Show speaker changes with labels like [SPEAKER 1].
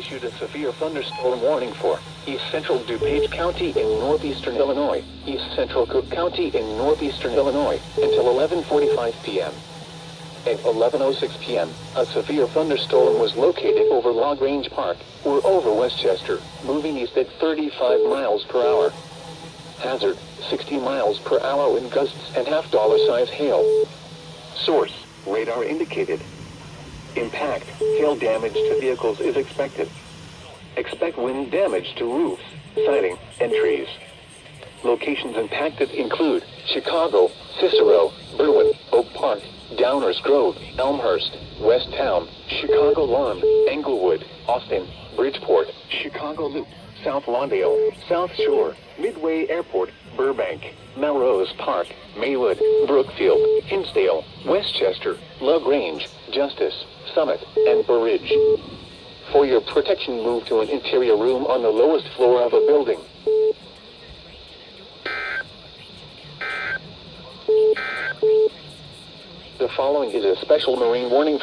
[SPEAKER 1] issued a severe thunderstorm warning for East Central DuPage County in northeastern Illinois, East Central Cook County in northeastern Illinois, until 11:45 p.m. At 11:06 p.m., a severe thunderstorm was located over LaGrange Park, or over Westchester, moving east at 35 miles per hour. Hazard, 60 miles per hour wind gusts and half-dollar-size hail. Source, radar indicated. Impact, hail damage to vehicles is expected. Expect wind damage to roofs, siding, and trees. Locations impacted include Chicago, Cicero, Berwyn, Oak Park, Downers Grove, Elmhurst, West Town, Chicago Lawn, Englewood, Austin, Bridgeport, Chicago Loop, South Lawndale, South Shore, Midway Airport, Burbank, Melrose Park, Maywood, Brookfield, Hinsdale, Westchester, LaGrange, Justice, Summit, and Burridge. For your protection, move to an interior room on the lowest floor of a building. The following is a special marine warning.